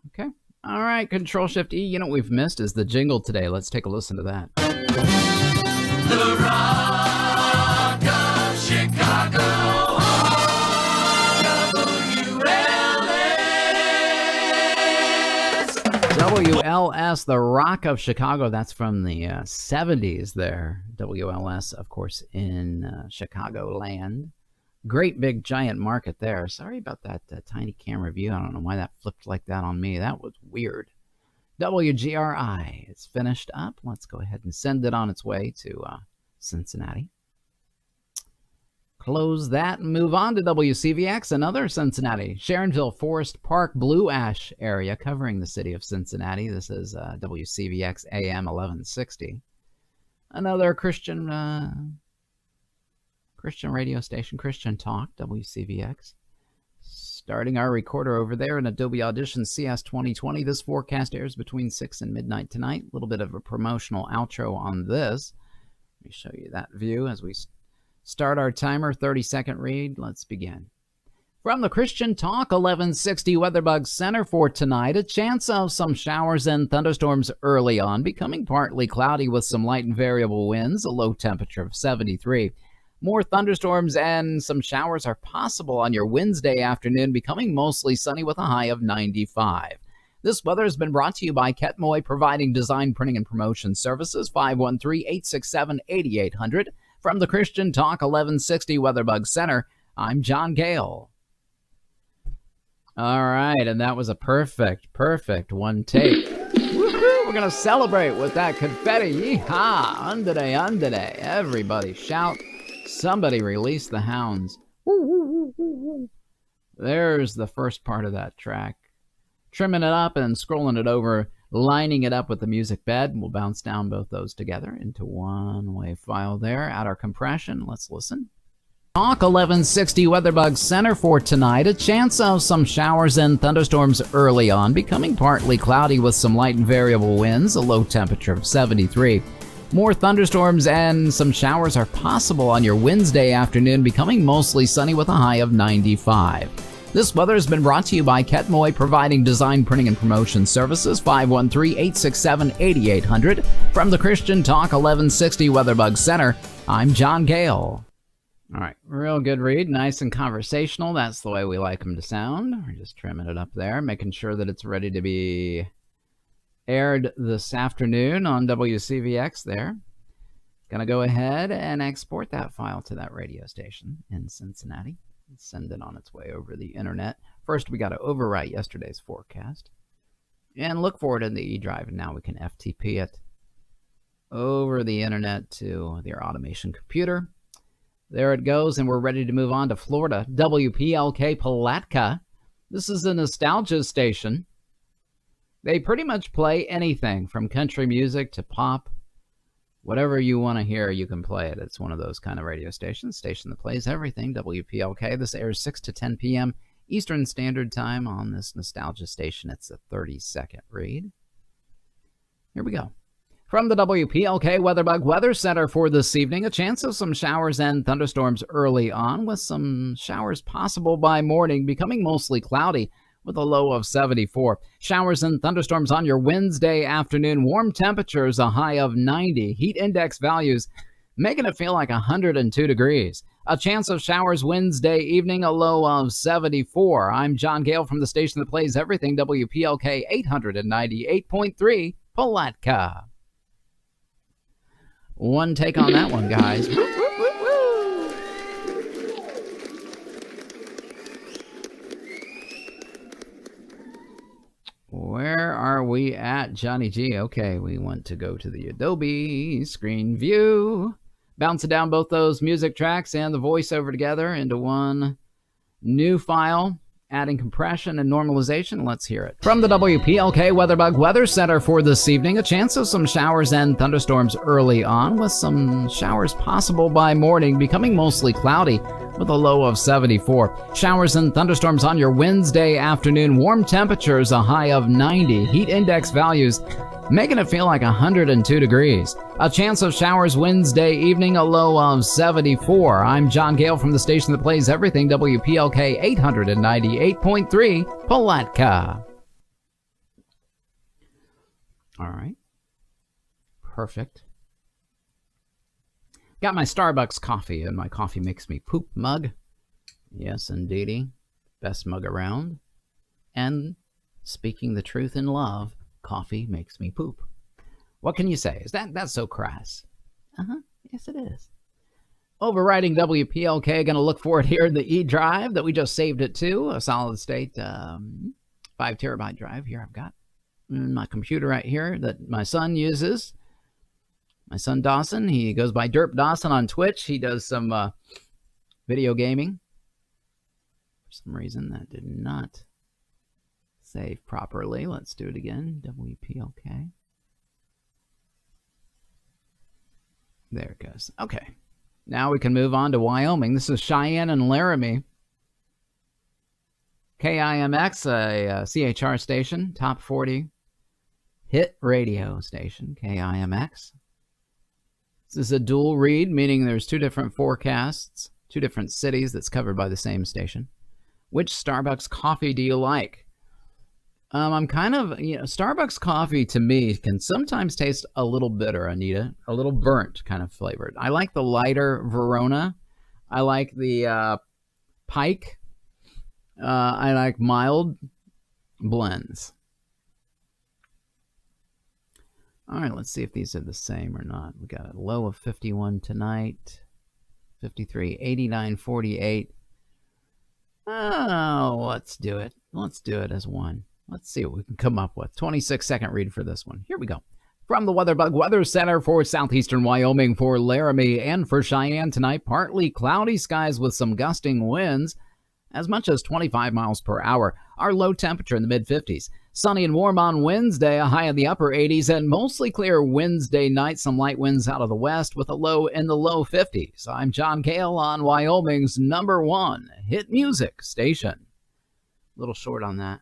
Okay. All right, Control-Shift-E. You know what we've missed is the jingle today. Let's take a listen to that. The Rock of Chicago. WLS, The Rock of Chicago. That's from the 70s there. WLS, of course, in Chicagoland. Great big giant market there. Sorry about that tiny camera view. I don't know why that flipped like that on me. That was weird. WGRI. It's finished up. Let's go ahead and send it on its way to Cincinnati. close that and move on to WCVX, another Cincinnati. Sharonville Forest Park Blue Ash area covering the city of Cincinnati. This is WCVX AM 1160. Another Christian radio station, Christian Talk, WCVX. Starting our recorder over there in Adobe Audition CS 2020. This forecast airs between 6 and midnight tonight. A little bit of a promotional outro on this. Let me show you that view as we start our timer. 30-second read. Let's begin. From the Christian Talk 1160 WeatherBug Center for tonight, a chance of some showers and thunderstorms early on, becoming partly cloudy with some light and variable winds, a low temperature of 73. More thunderstorms and some showers are possible on your Wednesday afternoon, becoming mostly sunny with a high of 95. This weather has been brought to you by Ketmoy, providing design, printing, and promotion services. 513-867-8800. From the Christian Talk 1160 WeatherBug Center, I'm John Gale. All right, and that was a perfect one take. Woo-hoo, we're going to celebrate with that confetti. Yeehaw! Undaday, undaday. Everybody shout. Somebody release the hounds. There's the first part of that track. Trimming it up and scrolling it over, lining it up with the music bed. We'll bounce down both those together into one wave file there. Add our compression. Let's listen. Talk 1160 WeatherBug Center for tonight. A chance of some showers and thunderstorms early on, becoming partly cloudy with some light and variable winds, a low temperature of 73. More thunderstorms and some showers are possible on your Wednesday afternoon, becoming mostly sunny with a high of 95. This weather has been brought to you by Ketmoy, providing design, printing, and promotion services. 513-867-8800. From the Christian Talk 1160 WeatherBug Center, I'm John Gale. All right, real good read, nice and conversational. That's the way we like them to sound. We're just trimming it up there, making sure that it's ready to be aired this afternoon on WCVX there. Gonna go ahead and export that file to that radio station in Cincinnati and send it on its way over the internet. First, we got to overwrite yesterday's forecast and look for it in the E drive, and now we can FTP it over the internet to their automation computer. There it goes, and we're ready to move on to Florida. WPLK Palatka. This is a nostalgia station. They pretty much play anything from country music to pop. Whatever you want to hear, you can play it. It's one of those kind of radio stations. Station that plays everything. WPLK. This airs 6 to 10 p.m. Eastern Standard Time on this nostalgia station. It's a 30-second read. Here we go. From the WPLK WeatherBug Weather Center for this evening, a chance of some showers and thunderstorms early on, with some showers possible by morning, becoming mostly cloudy with a low of 74. Showers and thunderstorms on your Wednesday afternoon. Warm temperatures, a high of 90. Heat index values making it feel like 102 degrees. A chance of showers Wednesday evening, a low of 74. I'm John Gale from the station that plays everything, WPLK 898.3 Palatka. One take on that one, guys. Where are we at, Johnny G? Okay, we want to go to the Adobe screen view. Bouncing down both those music tracks and the voiceover together into one new file. Adding compression and normalization. Let's hear it. From the WPLK WeatherBug Weather Center for this evening, a chance of some showers and thunderstorms early on, with some showers possible by morning, becoming mostly cloudy with a low of 74. Showers and thunderstorms on your Wednesday afternoon. Warm temperatures, a high of 90. Heat index values making it feel like 102 degrees. A chance of showers Wednesday evening, a low of 74. I'm John Gale from the station that plays everything, WPLK 898.3 Palatka. All right. Perfect. Got my Starbucks coffee in my coffee makes me poop mug. Yes, indeedy. Best mug around. And speaking the truth in love, coffee makes me poop. What can you say? That's so crass? Yes, it is. Overriding WPLK, going to look for it here in the E drive that we just saved it to, a solid state 5 terabyte drive. Here I've got my computer right here that my son uses. My son Dawson, he goes by Derp Dawson on Twitch. He does some Video gaming. For some reason, that did not save properly. Let's do it again. WPLK. There it goes. Okay. Now we can move on to Wyoming. This is Cheyenne and Laramie. KIMX, a CHR station, top 40 hit radio station, KIMX. This is a dual read, meaning there's two different forecasts, two different cities that's covered by the same station. Which Starbucks coffee do you like? I'm kind of, Starbucks coffee to me can sometimes taste a little bitter, Anita, a little burnt kind of flavored. I like the lighter Verona. I like the Pike. I like mild blends. All right, let's see if these are the same or not. We got a low of 51 tonight, 53, 89, 48. Oh, let's do it. Let's do it as one. Let's see what we can come up with. 26-second read for this one. Here we go. From the WeatherBug Weather Center for southeastern Wyoming, for Laramie, and for Cheyenne tonight, partly cloudy skies with some gusting winds, as much as 25 miles per hour. Our low temperature in the mid-50s. Sunny and warm on Wednesday, a high in the upper 80s, and mostly clear Wednesday night. Some light winds out of the west with a low in the low 50s. I'm John Gale on Wyoming's #1 hit music station. A little short on that.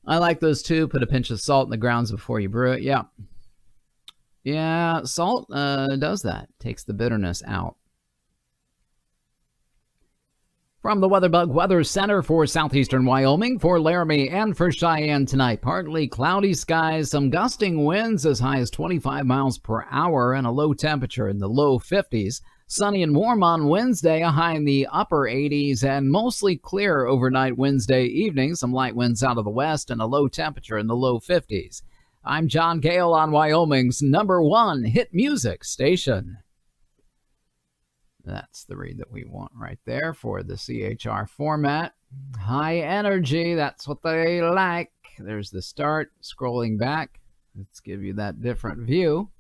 I like those too. Put a pinch of salt in the grounds before you brew it. Yeah. Yeah, salt does that. Takes the bitterness out. From the WeatherBug Weather Center for southeastern Wyoming, for Laramie, and for Cheyenne tonight, partly cloudy skies, some gusting winds as high as 25 miles per hour, and a low temperature in the low 50s. Sunny and warm on Wednesday, a high in the upper 80s, and mostly clear overnight Wednesday evening. Some light winds out of the west, and a low temperature in the low 50s. I'm John Gale on Wyoming's #1 hit music station. That's the read that we want right there for the CHR format. High energy, that's what they like. There's the start. Scrolling back, let's give you that different view.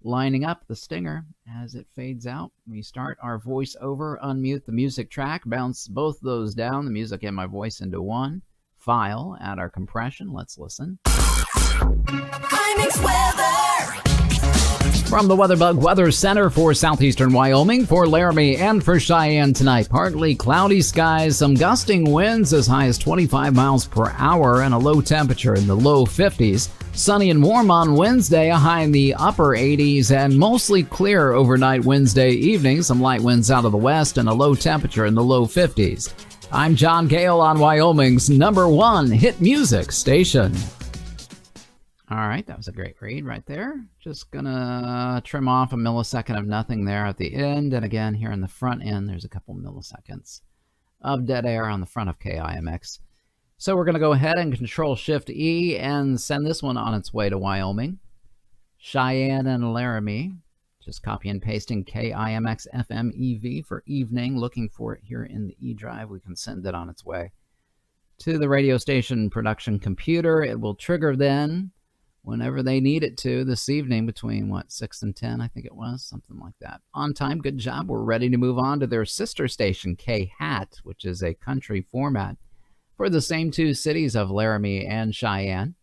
Lining up the stinger as it fades out. We start our voiceover, unmute the music track, bounce both those down, the music and my voice into one file, add our compression. Let's listen. Climax weather. From the WeatherBug Weather Center for southeastern Wyoming, for Laramie, and for Cheyenne tonight, partly cloudy skies, some gusting winds as high as 25 miles per hour, and a low temperature in the low 50s. Sunny and warm on Wednesday, a high in the upper 80s, and mostly clear overnight Wednesday evening. Some light winds out of the west, and a low temperature in the low 50s. I'm John Gale on Wyoming's #1 hit music station. All right, that was a great read right there. Just gonna trim off a millisecond of nothing there at the end, and again here in the front end, there's a couple milliseconds of dead air on the front of KIMX. So we're gonna go ahead and Control-Shift-E and send this one on its way to Wyoming. Cheyenne and Laramie. Just copy and pasting KIMX FM EV for evening. Looking for it here in the E drive. We can send it on its way to the radio station production computer. It will trigger then whenever they need it to this evening between, 6 and 10, I think it was, something like that. On time, good job. We're ready to move on to their sister station, K-Hat, which is a country format for the same two cities of Laramie and Cheyenne.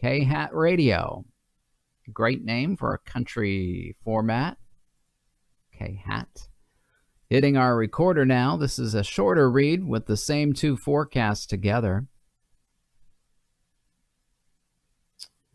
K-Hat Radio. Great name for a country format. K-Hat. Hitting our recorder now. This is a shorter read with the same two forecasts together.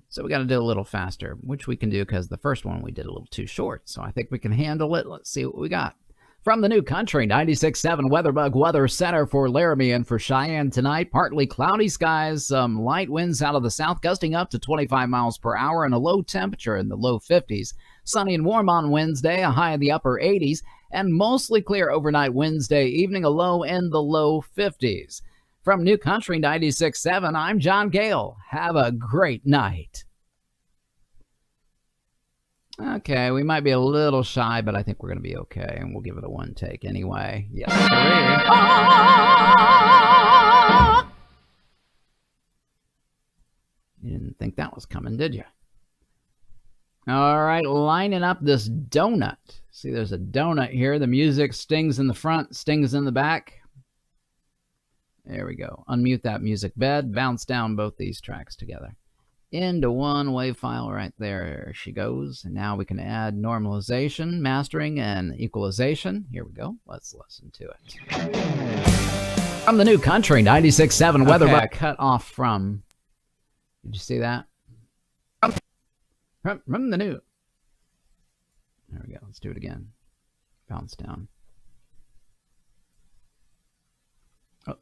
So we got to do a little faster, which we can do because the first one we did a little too short. So I think we can handle it. Let's see what we got. From the new country, 96.7 WeatherBug Weather Center for Laramie and for Cheyenne tonight. Partly cloudy skies, some light winds out of the south, gusting up to 25 miles per hour, and a low temperature in the low 50s. Sunny and warm on Wednesday, a high in the upper 80s, and mostly clear overnight Wednesday evening, a low in the low 50s. From New Country 96.7, I'm John Gale. Have a great night. Okay, we might be a little shy, but I think we're going to be okay, and we'll give it a one take anyway. Yes, You didn't think that was coming, did you? All right, lining up this donut See, there's a donut here. The music stings in the front, stings in the back. There we go. Unmute that music bed. Bounce down both these tracks together. Into one wave file right there. She goes. And now we can add normalization, mastering, and equalization. Here we go. Let's listen to it. From the new country, 96.7 weather. Okay, cut off from. Did you see that? From the new. There we go. Let's do it again. Bounce down. Oh.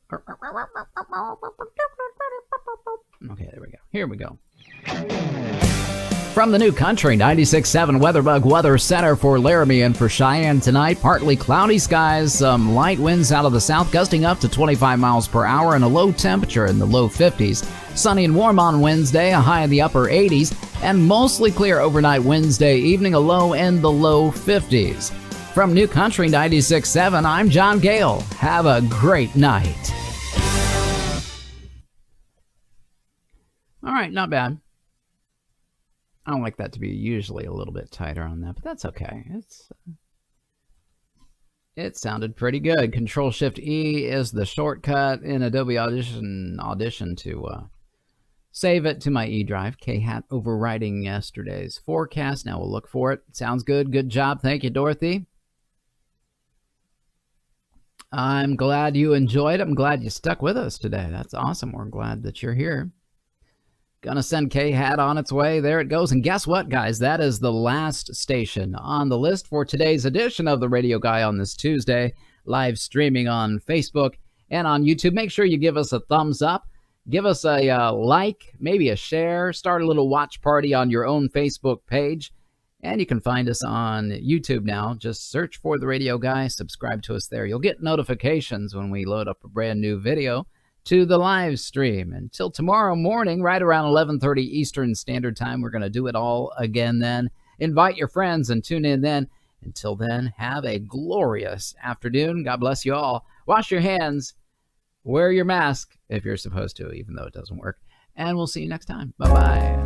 Okay, there we go. Here we go. From the new country, 96.7 WeatherBug Weather Center for Laramie and for Cheyenne tonight. Partly cloudy skies, some light winds out of the south, gusting up to 25 miles per hour, and a low temperature in the low 50s. Sunny and warm on Wednesday, a high in the upper 80s, and mostly clear overnight Wednesday evening, a low in the low 50s. From New Country 96.7, I'm John Gale. Have a great night. All right, not bad. I don't like that to be usually a little bit tighter on that, but that's okay. It sounded pretty good. Control-Shift-E is the shortcut in Adobe Audition to save it to my E drive. K-Hat overriding yesterday's forecast. Now we'll look for it. Sounds good. Good job. Thank you, Dorothy. I'm glad you enjoyed it. I'm glad you stuck with us today. That's awesome. We're glad that you're here. Gonna send K-Hat on its way. There it goes. And guess what, guys? That is the last station on the list for today's edition of the Radio Guy on this Tuesday. Live streaming on Facebook and on YouTube. Make sure you give us a thumbs up. Give us a like, maybe a share. Start a little watch party on your own Facebook page. And you can find us on YouTube now. Just search for The Radio Guy. Subscribe to us there. You'll get notifications when we load up a brand new video to the live stream. Until tomorrow morning, right around 11:30 Eastern Standard Time, we're going to do it all again then. Invite your friends and tune in then. Until then, have a glorious afternoon. God bless you all. Wash your hands. Wear your mask if you're supposed to, even though it doesn't work. And we'll see you next time. Bye-bye.